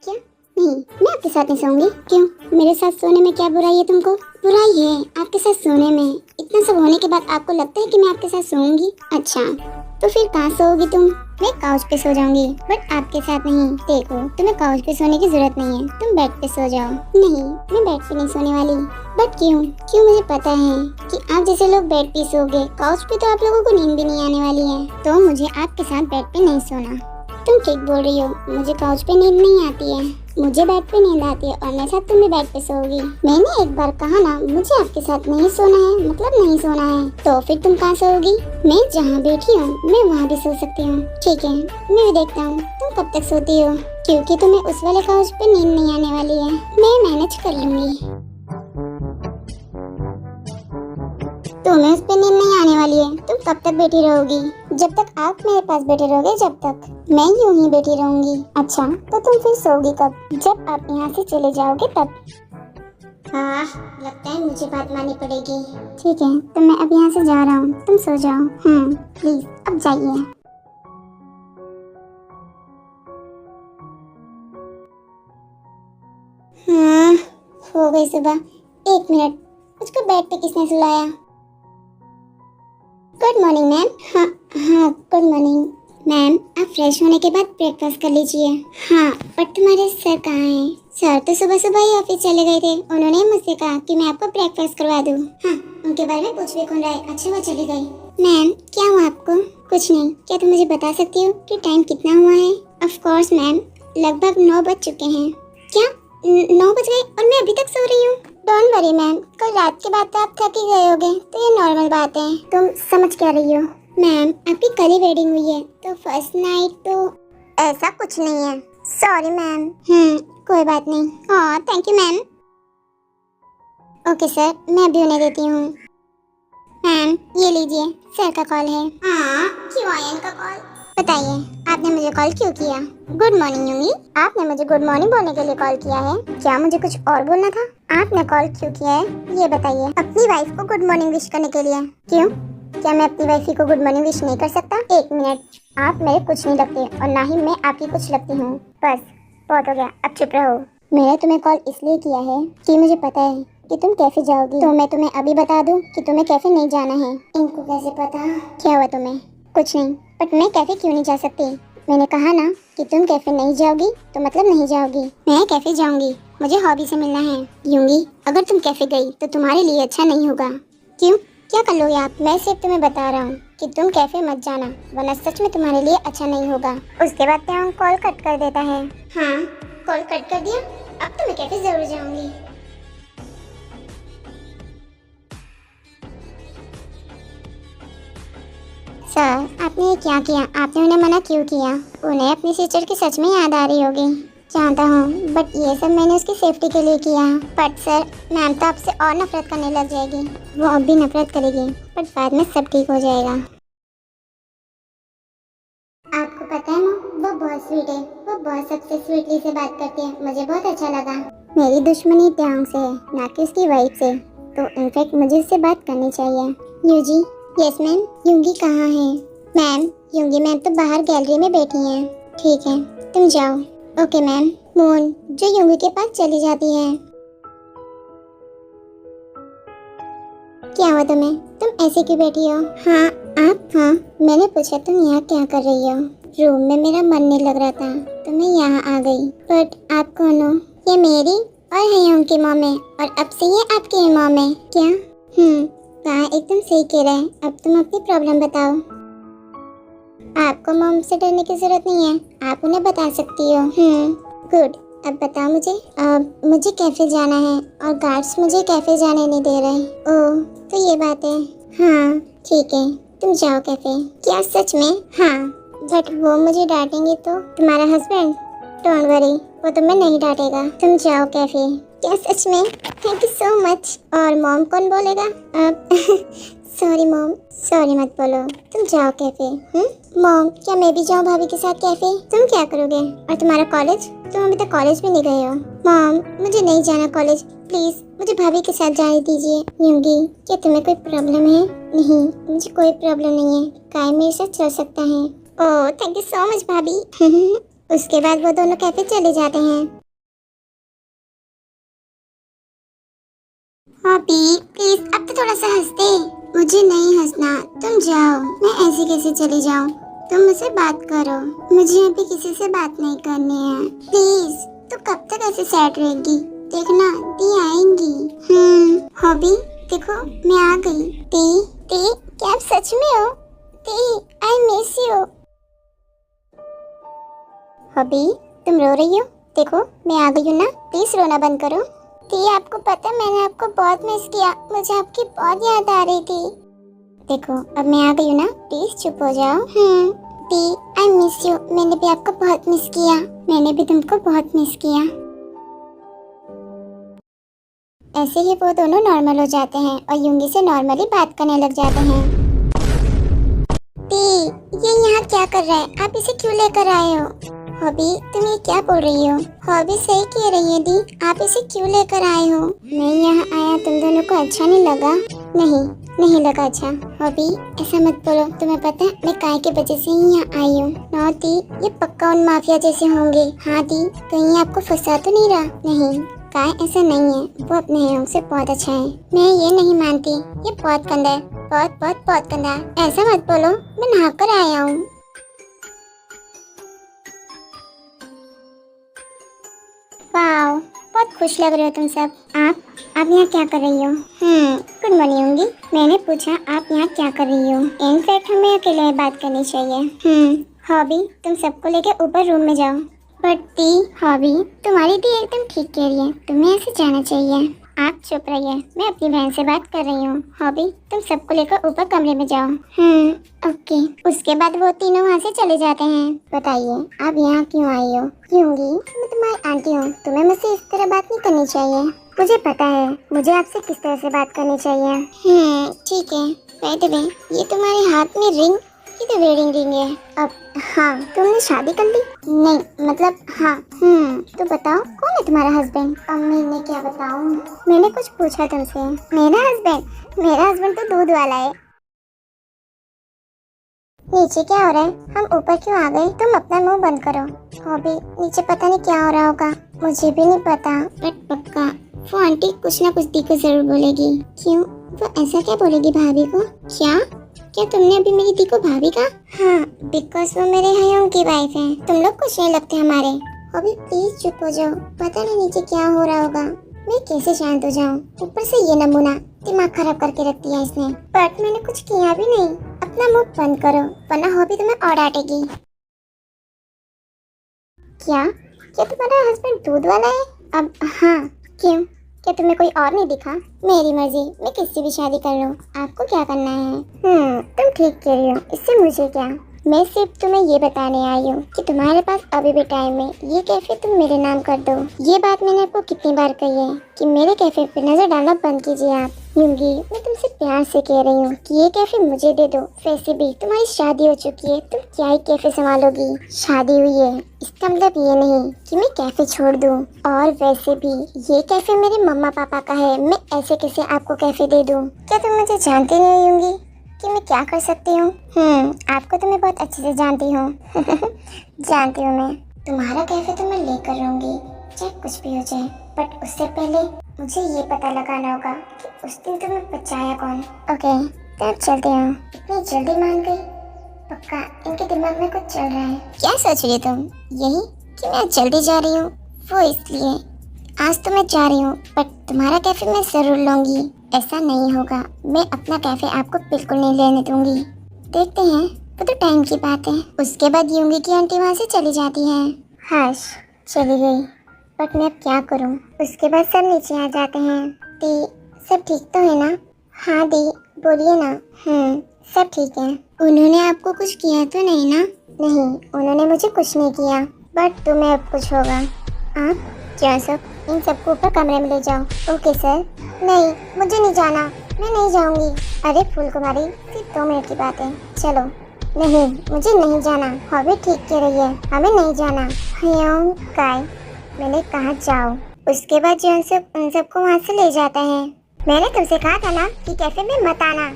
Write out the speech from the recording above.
क्या? नहीं, मैं आपके साथ नहीं सोऊंगी। क्यों? मेरे साथ सोने में क्या बुराई है तुमको? बुराई है आपके साथ सोने में। इतना सब होने के बाद आपको लगता है कि मैं आपके साथ सोऊंगी? अच्छा, तो फिर कहाँ सोओगी तुम? मैं काउच पे सो जाऊंगी, बट आपके साथ नहीं। देखो, तुम्हें काउच पे सोने की जरूरत नहीं है, तुम बेड पे सो जाओ। नहीं, मैं बेड पे नहीं सोने वाली। बट क्यों? क्यों? मुझे पता है कि आप जैसे लोग बेड पे सोओगे, काउच पे तो आप लोगों को नींद भी नहीं आने वाली है, तो मुझे आपके साथ बेड पे नहीं सोना। तुम ठीक बोल रही हो, मुझे काउच पे नींद नहीं आती है, मुझे बेड पे नींद आती है और मेरे साथ तुम भी बेड पे सोओगी। मैंने एक बार कहा ना, मुझे आपके साथ नहीं सोना है, मतलब नहीं सोना है। तो फिर तुम कहाँ सोओगी? मैं जहाँ बैठी हूँ मैं वहाँ भी सो सकती हूँ। ठीक है, मैं भी देखता हूँ तुम कब तक सोती हो, क्योंकि तुम्हें उस वाले काउच पे नींद नहीं आने वाली है। मैं मैनेज कर लूंगी। तुम्हें उस पे नींद नहीं आने वाली है। तुम कब तक बैठी रहोगी? जब तक आप मेरे पास बैठे रहोगे, जब तक मैं यूं ही बैठी रहूंगी। अच्छा, तो तुम फिर सोओगी कब? जब आप यहाँ से चले जाओगे तब। हाँ, लगता है मुझे बात माननी पड़ेगी। ठीक है, तो मैं अब यहाँ से जा रहा हूँ, तुम सो जाओ। प्लीज अब जाइए। हाँ, हो गई सुबह। एक मिनट, मुझको बेड पे किसने सुलाया? Good morning ma'am. हाँ हाँ, गुड मॉर्निंग मैम। आप फ्रेश होने के बाद ब्रेकफास्ट कर लीजिए। हाँ, पर तुम्हारे सर कहाँ हैं? सर तो सुबह सुबह ही ऑफिस चले गए थे। उन्होंने मुझसे कहा कि मैं आपको ब्रेकफास्ट करवा दूँ। हाँ, उनके बारे में पूछ भी कौन रहा है? अच्छा, वो चली गई। मैम, क्या हुआ आपको? कुछ नहीं। क्या तुम मुझे बता सकती हो कि टाइम कितना हुआ है? ऑफ कोर्स मैम, लगभग 9 बज चुके हैं। क्या? 9 बज गए और मैं अभी तक सो रही हूँ? डोंट वरी मैम, कल रात के बाद तो आप थक ही गए होगे, तो ये नॉर्मल बात है। तुम समझ क्या रही हो? मैम, आपकी कल ही वेडिंग हुई है, तो फर्स्ट नाइट तो ऐसा कुछ नहीं है। Sorry ma'am. कोई बात नहीं। हाँ, thank you ma'am. Okay sir, मैं अभी उन्हें देती हूँ। मैम, ये लीजिए, सर का कॉल है। हाँ, क्यों आया इनका कॉल? बताइए, आपने मुझे कॉल क्यों किया? गुड मॉर्निंग यूमी, आपने मुझे गुड मॉर्निंग बोलने के लिए कॉल किया है? क्या मुझे कुछ और बोलना था? आपने कॉल क्यों किया है, ये बताइए। अपनी वाइफ को गुड मॉर्निंग विश करने के लिए। क्यों? क्या मैं अपनी वाइफ को गुड मॉर्निंग विश नहीं कर सकता? एक मिनट, आप मेरे कुछ नहीं लगते और ना ही मैं आपकी कुछ लगती हूँ। बस, बहुत हो गया, अब चुप रहो। मैंने तुम्हें कॉल इसलिए किया है कि मुझे पता है कि तुम कैफे जाओगी, तो मैं तुम्हें अभी बता दूं कि तुम्हें कैफे नहीं जाना है। इनको कैसे पता? क्या हुआ तुम्हें? कुछ नहीं, बट मैं कैफे क्यों नहीं जा सकती? मैंने कहा ना कि तुम कैफे नहीं जाओगी तो मतलब नहीं जाओगी। मैं कैफे जाऊंगी, मुझे हॉबी से मिलना है। यूंगी, अगर तुम कैफे गई तो तुम्हारे लिए अच्छा नहीं होगा। क्यों? क्या कर लोगे आप? मैं सिर्फ तुम्हें बता रहा हूँ कि तुम कैफे मत जाना, वरना सच में तुम्हारे लिए अच्छा नहीं होगा। उसके बाद त्याग कॉल कट कर देता है। हाँ, कॉल कट कर दिया। अब तो मैं कैफे जरूर जाऊंगी। सर, आपने ये क्या किया? आपने उन्हें मना क्यों किया? उन्हें अपनी सिस्टर की सच में याद आ रही होगी। जानता हूँ, बट ये सब मैंने उसकी सेफ्टी के लिए किया। बट सर, मैम तो आपसे और नफरत करने लग जाएगी। वो अब भी नफरत करेगी, बट बाद में सब ठीक हो जाएगा। आपको पता है ना, वो बहुत स्वीट है। वो बहुत सबसे स्वीटली से बात करती है, मुझे बहुत अच्छा लगा। मेरी दुश्मनी त्याग से है, ना कि उसकी वाइफ से। तो इनफैक्ट मुझे उससे बात करनी चाहिए। यूजी। Yes ma'am. यूंगी कहाँ है? मैम, यूंगी मैम तो बाहर गैलरी में बैठी हैं। ठीक है, तुम जाओ। Okay ma'am. मून, जो यूंगी के पास चली जाती है। क्या हुआ तुम्हें? तुम ऐसे क्यों बैठी हो? हाँ, आप? हाँ, मैंने पूछा तुम यहाँ क्या कर रही हो? रूम में मेरा मन नहीं लग रहा था तो मैं यहाँ आ गई। बट आप कौन हो? ये मेरी और है उनकी मॉम है, और अब से ये आपकी मॉम है। क्या? कहा एकदम सही कह रहा है। अब तुम अपनी प्रॉब्लम बताओ। आपको मॉम से डरने की जरूरत नहीं है, आप उन्हें बता सकती हो। गुड, अब बताओ मुझे। अब मुझे कैफे जाना है और गार्ड्स मुझे कैफे जाने नहीं दे रहे। ओह, तो ये बात है। हाँ, ठीक है, तुम जाओ कैफे। क्या सच में? हाँ, बट वो मुझे डांटेंगे तो? तुम्हारा हस्बैंड? डोंट वरी, वो तुम्हें नहीं डांटेगा। तुम जाओ कैफे। क्या सच में? Thank you so much. और मॉम कौन बोलेगा? अब सॉरी मॉम। सॉरी मत बोलो, तुम जाओ कैफे। मॉम, क्या मैं भी जाऊँ भाभी के साथ कैफे? तुम क्या करोगे? और तुम्हारा कॉलेज? तुम अभी तक कॉलेज भी नहीं गए हो। मॉम, मुझे नहीं जाना कॉलेज, प्लीज मुझे भाभी के साथ जाने दीजिए। यूंगी, क्या तुम्हें कोई प्रॉब्लम है? नहीं, मुझे कोई प्रॉब्लम नहीं है, काय मेरे साथ चल सकता है। ओह, थैंक यू सो मच भाभी। उसके बाद वो दोनों कैफे चले जाते हैं। हॉबी प्लीज अब तो थोड़ा सा हंसते। मुझे नहीं हंसना, तुम जाओ। मैं ऐसे कैसे चली जाऊँ? तुम मुझसे बात करो। मुझे अभी किसी से बात नहीं करनी है। प्लीज, तू कब तक ऐसे सैड रहेगी? देखना दी आएंगी। हॉबी देखो मैं आ गई। दी दी, क्या आप सच में हो? दी, आई मिस यू। हॉबी तुम रो रही हो? देखो मैं आ गई हूँ ना, प्लीज रोना बंद करो। दी आपको पता है मैंने आपको बहुत मिस किया, मुझे आपकी बहुत याद आ रही थी। देखो अब मैं आ गई हूँ ना, प्लीज चुप हो जाओ। दी आई मिस यू, मैंने भी आपको बहुत मिस किया। मैंने भी तुमको बहुत मिस किया। ऐसे ही वो दोनों नॉर्मल हो जाते हैं और युंगी से नॉर्मली बात करने लग जाते हैं। दी ये यहाँ क्या कर रहा है? आप इसे क्यों लेकर आए हो? हॉबी तुम ये क्या बोल रही हो? हॉबी सही कह रही है दी, आप इसे क्यों लेकर आए हो? मैं यहाँ आया तुम दोनों को अच्छा नहीं लगा? नहीं लगा अच्छा। हॉबी ऐसा मत बोलो, तुम्हें पता है मैं काय के वजह से ही यहाँ आई हूँ। नो दी, ये पक्का उन माफिया जैसे होंगे। हाँ दी, कहीं आपको फंसा तो नहीं रहा? नहीं काय ऐसा नहीं है, वो अपने हैं से बहुत अच्छा है। मैं ये नहीं मानती, ये बहुत गंदा है, बहुत गंदा है। ऐसा मत बोलो, मैं नहा कर आया हूँ। वाओ, बहुत खुश लग रहे हो तुम सब। आप यहाँ क्या कर रही हो? गुड मॉर्निंग होंगी। मैंने पूछा आप यहाँ क्या कर रही हो? इनफैक्ट हमें अकेले में बात करनी चाहिए। हॉबी तुम सबको लेके ऊपर रूम में जाओ। बट दी, हॉबी तुम्हारी दी एकदम ठीक कह रही है, तुम्हें ऐसे जाना चाहिए। आप चुप रहिए, मैं अपनी बहन से बात कर रही हूँ। हॉबी तुम सबको लेकर ऊपर कमरे में जाओ। ओके। उसके बाद वो तीनों वहाँ से चले जाते हैं। बताइए आप यहाँ क्यों आई हो? क्योंकि मैं तुम्हारी आंटी हूँ, तुम्हें मुझसे इस तरह बात नहीं करनी चाहिए। मुझे पता है मुझे आपसे किस तरह से बात करनी चाहिए। ठीक है। बाय द वे, ये तुम्हारे हाथ में रिंग, ये तो वेडिंग रिंग है। अब हाँ, तुमने शादी कर ली? नहीं मतलब हाँ। तो बताओ कौन है तुम्हारा हस्बैंड? अब मैंने क्या बताऊँ? मैंने कुछ पूछा तुमसे। मेरा हस्बैंड तो दूध वाला है। नीचे क्या हो रहा है? हम ऊपर क्यों आ गए? तुम अपना मुंह बंद करो। हॉबी नीचे पता नहीं क्या हो रहा होगा, मुझे भी नहीं पता, बट पक्का वो आंटी कुछ ना कुछ दी को जरूर बोलेगी। क्यों? वो ऐसा क्या बोलेगी भाभी को? क्या तुमने अभी मेरी दी को भाभी कहा? हाँ, बिकॉज वो मेरे हयों की वाइफ है। तुम लोग कुछ नहीं लगते हमारे। अभी प्लीज चुप हो जाओ, पता नहीं नीचे क्या हो रहा होगा। मैं कैसे शांत हो जाऊँ? ऊपर से ये नमूना दिमाग खराब करके रख दिया इसने। बट मैंने कुछ किया भी नहीं। अपना मुंह बंद करो वरना हॉबी तुम्हें और डांटेगी। क्या तुम्हारा हस्बैंड दूध वाला है? अब हाँ, क्यों? क्या तुम्हें कोई और नहीं दिखा? मेरी मर्जी, मैं किससे भी शादी कर लूं। आपको क्या करना है? तुम ठीक कह रही हो, इससे मुझे क्या। मैं सिर्फ तुम्हें ये बताने आई हूँ कि तुम्हारे पास अभी भी टाइम है, ये कैफे तुम मेरे नाम कर दो। ये बात मैंने आपको कितनी बार कही है कि मेरे कैफे पे नजर डालना बंद कीजिए आप। यूंगी, मैं तुमसे प्यार से कह रही हूँ कि ये कैफे मुझे दे दो। वैसे भी तुम्हारी शादी हो चुकी है, तुम क्या ही कैफे संभालोगी? शादी हुई है इसका मतलब ये नहीं कि मैं कैफे छोड़ दूँ। और वैसे भी ये कैफे मेरे मम्मा पापा का है, मैं ऐसे कैसे आपको कैफे दे दूँ? क्या तुम मुझे जानती नहीं होंगी कि मैं क्या कर सकती हूँ? आपको तो मैं बहुत अच्छे से जानती हूँ। जानती हूँ मैं। तुम्हारा कैफे तो मैं लेकर रहूंगी चाहे कुछ भी हो जाए, बट उससे पहले मुझे ये पता लगाना होगा कि उस दिन तुम्हें बचाया कौन। ओके, तब चलते हैं। इतनी जल्दी मान गई? पक्का इनके दिमाग में कुछ चल रहा है। क्या सोच रही हो तुम? यही कि मैं जल्दी जा रही हूँ, वो इसलिए। आज तो मैं जा रही हूँ बट तुम्हारा कैफे मैं जरूर लूंगी। ऐसा नहीं होगा, मैं अपना कैफे आपको बिल्कुल नहीं लेने दूंगी। देखते हैं, वो तो टाइम की बात है। उसके बाद यूंगी की आंटी वहाँ से चली जाती है। हाश चली गई, बट मैं अब क्या करूँ? उसके बाद सब नीचे आ जाते हैं। दी सब ठीक तो है ना? हाँ दी बोलिए ना। सब ठीक है। उन्होंने आपको कुछ किया तो नहीं ना? नहीं, उन्होंने मुझे कुछ नहीं किया, बट तुम्हें अब कुछ होगा। आप क्या सब इन सबको ऊपर कमरे में ले जाओ। Okay sir. नहीं मुझे नहीं जाना, मैं नहीं जाऊंगी। अरे फूल कुमारी, सिर्फ 2 मिनट की बात है, चलो। नहीं मुझे नहीं जाना। हॉबी ठीक कह रही है, हमें नहीं जाना। हयों काय, मैंने कहा जाओ। उसके बाद जो उन सबको वहाँ से ले जाता है। मैंने तुमसे कहा था ना कि कैफे में मत आना।